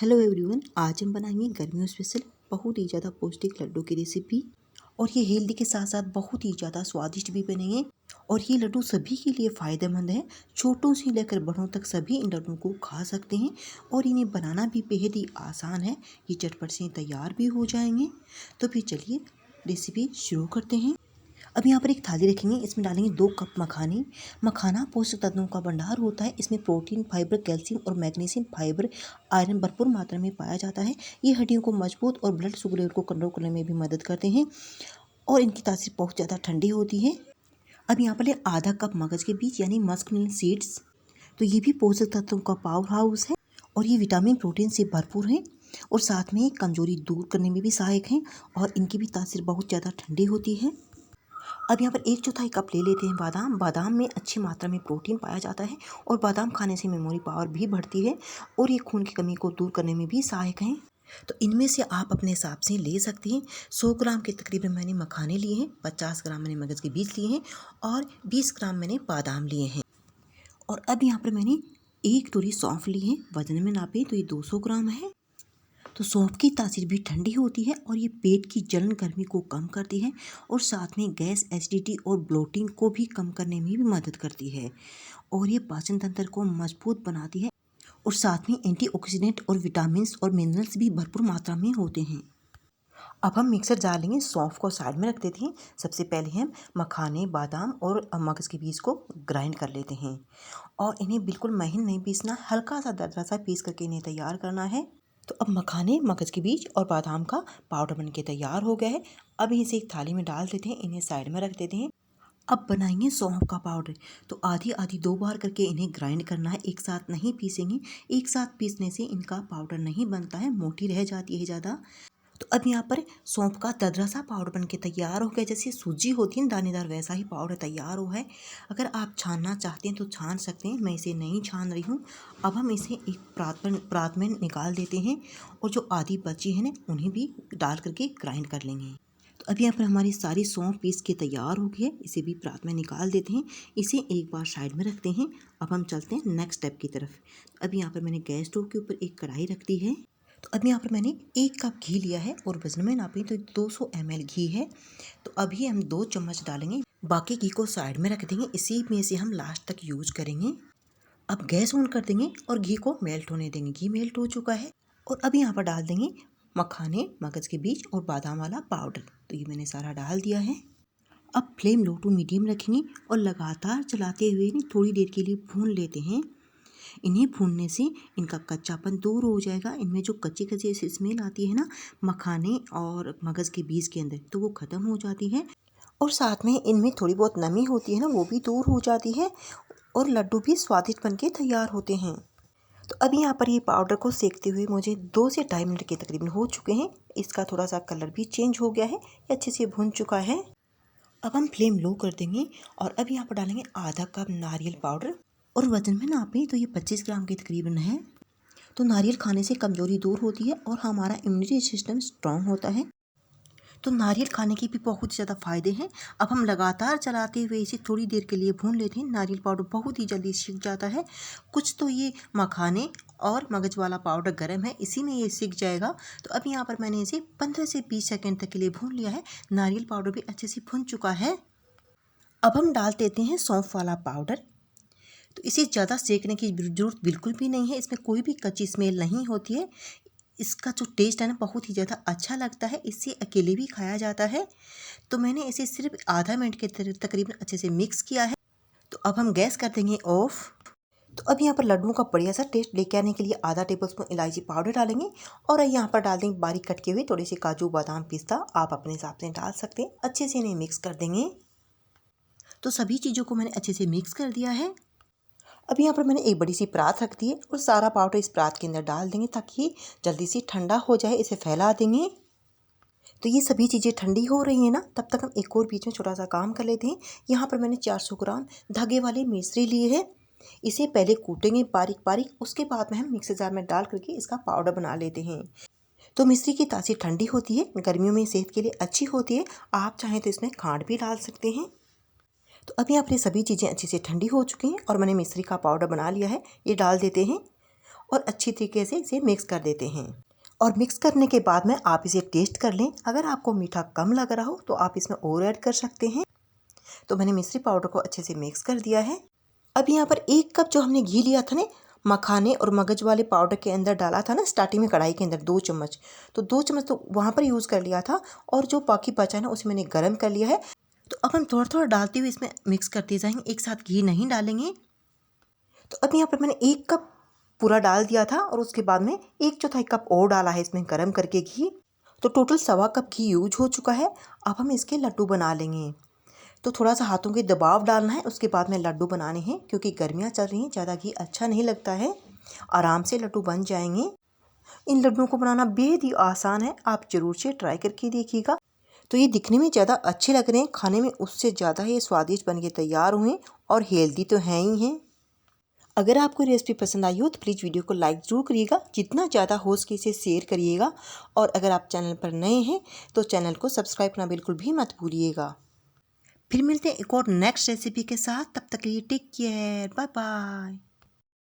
Hello everyone, आज हम बनाएंगे गर्मियों स्पेशल बहुत ही ज़्यादा पौष्टिक लड्डू की रेसिपी। और ये हेल्दी के साथ साथ बहुत ही ज़्यादा स्वादिष्ट भी बनेंगे। और ये लड्डू सभी के लिए फ़ायदेमंद है। छोटों से लेकर बड़ों तक सभी इन लड्डू को खा सकते हैं और इन्हें बनाना भी बेहद ही आसान है। ये झटपट से तैयार भी हो जाएंगे। तो फिर चलिए रेसिपी शुरू करते हैं। अब यहाँ पर एक थाली रखेंगे, इसमें डालेंगे 2 कप मखाने। मखाना पोषक तत्वों का भंडार होता है। इसमें प्रोटीन, फाइबर, कैल्शियम और मैग्नीशियम, फाइबर, आयरन भरपूर मात्रा में पाया जाता है। ये हड्डियों को मजबूत और ब्लड शुगर लेवल को कंट्रोल करने में भी मदद करते हैं और इनकी तासीर बहुत ज़्यादा ठंडी होती है। अब यहाँ पर ले आधा कप मगज के बीज यानी मस्कमेलन सीड्स। तो ये भी पोषक तत्वों का पावर हाउस है और ये विटामिन प्रोटीन से भरपूर है और साथ में कमजोरी दूर करने में भी सहायक हैं और इनकी भी तासीर बहुत ज़्यादा ठंडी होती है। अब यहाँ पर 1/4 कप ले लेते हैं बादाम। बादाम में अच्छी मात्रा में प्रोटीन पाया जाता है और बादाम खाने से मेमोरी पावर भी बढ़ती है और ये खून की कमी को दूर करने में भी सहायक हैं। तो इनमें से आप अपने हिसाब से ले सकते हैं। 100 ग्राम के तकरीबन मैंने मखाने लिए हैं, 50 ग्राम मैंने मगज के बीज लिए हैं और 20 ग्राम मैंने बादाम लिए हैं। और अब यहाँ पर मैंने 1 टोरी सौंफ ली है। वजन में नापे तो ये 200 ग्राम है। तो सौंफ की तासीर भी ठंडी होती है और ये पेट की जलन गर्मी को कम करती है और साथ में गैस, एसिडिटी और ब्लोटिंग को भी कम करने में भी मदद करती है और ये पाचन तंत्र को मजबूत बनाती है और साथ में एंटीऑक्सीडेंट और विटामिन्स और मिनरल्स भी भरपूर मात्रा में होते हैं। अब हम मिक्सर जार लेंगे। सौंफ को साइड में रख देते हैं। सबसे पहले हम मखाने, बादाम और मगज के बीज को ग्राइंड कर लेते हैं और इन्हें बिल्कुल महीन नहीं पीसना, हल्का सा दरदरा सा पीस करके इन्हें तैयार करना है। तो अब मखाने, मगज के बीज और बादाम का पाउडर बनके तैयार हो गया है। अब इसे एक थाली में डाल देते हैं, इन्हें साइड में रख देते हैं। अब बनाएंगे सौंफ का पाउडर। तो आधी आधी 2 बार करके इन्हें ग्राइंड करना है, एक साथ नहीं पीसेंगे। एक साथ पीसने से इनका पाउडर नहीं बनता है, मोटी रह जाती है ज़्यादा। तो अब यहाँ पर सौंफ का दरदरा सा पाउडर बनके तैयार हो गया। जैसे सूजी होती है दानेदार, वैसा ही पाउडर तैयार हुआ है। अगर आप छानना चाहते हैं तो छान सकते हैं, मैं इसे नहीं छान रही हूँ। अब हम इसे एक परात में निकाल देते हैं और जो आधी बची है ना उन्हें भी डाल करके ग्राइंड कर लेंगे। तो अब यहाँ पर हमारी सारी सौंफ पीस के तैयार हो गई है। इसे भी परात में निकाल देते हैं, इसे एक बार साइड में रखते हैं। अब हम चलते हैं नेक्स्ट स्टेप की तरफ। अब यहाँ पर मैंने गैस स्टोव के ऊपर एक कढ़ाई रख दी है। तो अब यहाँ पर मैंने 1 कप घी लिया है और वजन में नापें तो 200 ml घी है। तो अभी हम 2 चम्मच डालेंगे, बाकी घी को साइड में रख देंगे। इसी में से हम लास्ट तक यूज करेंगे। अब गैस ऑन कर देंगे और घी को मेल्ट होने देंगे। घी मेल्ट हो चुका है और अब यहाँ पर डाल देंगे मखाने, मगज के बीज और बादाम वाला पाउडर। तो ये मैंने सारा डाल दिया है। अब फ्लेम लो टू मीडियम रखेंगे और लगातार चलाते हुए थोड़ी देर के लिए भून लेते हैं। इन्हें भूनने से इनका कच्चापन दूर हो जाएगा। इनमें जो कच्ची कच्ची स्मेल आती है ना मखाने और मगज के बीज के अंदर, तो वो ख़त्म हो जाती है और साथ में इनमें थोड़ी बहुत नमी होती है ना, वो भी दूर हो जाती है और लड्डू भी स्वादिष्ट बनके तैयार होते हैं। तो अभी यहाँ पर ये पाउडर को सेकते हुए मुझे 2 से 2.5 मिनट के तकरीबन हो चुके हैं। इसका थोड़ा सा कलर भी चेंज हो गया है, ये अच्छे से भुन चुका है। अब हम फ्लेम लो कर देंगे और अब यहाँ पर डालेंगे आधा कप नारियल पाउडर और वजन में नापें तो ये 25 ग्राम के तकरीबन है। तो नारियल खाने से कमज़ोरी दूर होती है और हमारा इम्यूनिटी सिस्टम स्ट्रॉन्ग होता है। तो नारियल खाने के भी बहुत ज़्यादा फ़ायदे हैं। अब हम लगातार चलाते हुए इसे थोड़ी देर के लिए भून लेते हैं। नारियल पाउडर बहुत ही जल्दी सीख जाता है। कुछ तो ये मखाने और मगज वाला पाउडर गर्म है, इसी में ये सीख जाएगा। तो अब यहाँ पर मैंने इसे 15 से 20 सेकेंड तक के लिए भून लिया है। नारियल पाउडर भी अच्छे से भुन चुका है। अब हम डाल देते हैं सौंफ वाला पाउडर। तो इसे ज़्यादा सेकने की ज़रूरत बिल्कुल भी नहीं है, इसमें कोई भी कच्ची स्मेल नहीं होती है। इसका जो टेस्ट है ना बहुत ही ज़्यादा अच्छा लगता है, इससे अकेले भी खाया जाता है। तो मैंने इसे सिर्फ आधा मिनट के तकरीबन अच्छे से मिक्स किया है। तो अब हम गैस कर देंगे ऑफ। तो अब यहाँ पर लड्डुओं का बढ़िया सा टेस्ट लेके आने के लिए आधा टेबलस्पून इलायची पाउडर डालेंगे और यहाँ पर डाल देंगे बारीक कट के हुए थोड़े से काजू, बादाम, पिस्ता, आप अपने हिसाब से डाल सकते हैं। अच्छे से इन्हें मिक्स कर देंगे। तो सभी चीज़ों को मैंने अच्छे से मिक्स कर दिया है। अब यहाँ पर मैंने एक बड़ी सी परात रख दी है और सारा पाउडर इस परात के अंदर डाल देंगे ताकि जल्दी से ठंडा हो जाए। इसे फैला देंगे। तो ये सभी चीज़ें ठंडी हो रही हैं ना, तब तक हम एक और बीच में छोटा सा काम कर लेते हैं। यहाँ पर मैंने 400 ग्राम धागे वाली मिश्री ली है। इसे पहले कूटेंगे बारीक बारीक, उसके बाद में हम मिक्सर जार में डाल करके इसका पाउडर बना लेते हैं। तो मिश्री की तासीर ठंडी होती है, गर्मियों में सेहत के लिए अच्छी होती है। आप चाहें तो इसमें खांड भी डाल सकते हैं। तो अभी यहाँ पर सभी चीज़ें अच्छे से ठंडी हो चुकी हैं और मैंने मिश्री का पाउडर बना लिया है, ये डाल देते हैं और अच्छी तरीके से इसे मिक्स कर देते हैं। और मिक्स करने के बाद में आप इसे टेस्ट कर लें। अगर आपको मीठा कम लग रहा हो तो आप इसमें और ऐड कर सकते हैं। तो मैंने मिश्री पाउडर को अच्छे से मिक्स कर दिया है। अब यहाँ पर 1 कप जो हमने घी लिया था ना, मखाने और मगज वाले पाउडर के अंदर डाला था ना स्टार्टिंग में कढ़ाई के अंदर 2 चम्मच, तो 2 चम्मच तो वहाँ पर यूज़ कर लिया था। और जो बाकी बचा है ना उसे मैंने गर्म कर लिया है। तो अब हम थोड़ा थोड़ा डालते हुए इसमें मिक्स करते जाएंगे, एक साथ घी नहीं डालेंगे। तो अब यहाँ पर मैंने 1 कप पूरा डाल दिया था और उसके बाद में 1/4 कप और डाला है इसमें गर्म करके घी। तो टोटल 1/4 कप घी यूज हो चुका है। अब हम इसके लड्डू बना लेंगे। तो थोड़ा सा हाथों के दबाव डालना है, उसके बाद में लड्डू बनाने हैं, क्योंकि गर्मियाँ चल रही हैं, ज़्यादा घी अच्छा नहीं लगता है। आराम से लड्डू बन जाएंगे। इन लड्डुओं को बनाना बेहद ही आसान है, आप ज़रूर से ट्राई करके देखिएगा। तो ये दिखने में ज़्यादा अच्छे लग रहे हैं, खाने में उससे ज़्यादा ये स्वादिष्ट बन के तैयार हुए और हेल्दी तो हैं ही हैं। अगर आपको रेसिपी पसंद आई हो तो प्लीज़ वीडियो को लाइक ज़रूर करिएगा, जितना ज़्यादा हो सके इसे शेयर करिएगा। और अगर आप चैनल पर नए हैं तो चैनल को सब्सक्राइब करना बिल्कुल भी मत भूलिएगा। फिर मिलते हैं एक और नेक्स्ट रेसिपी के साथ। तब तक के लिए टेक केयर, बाय बाय।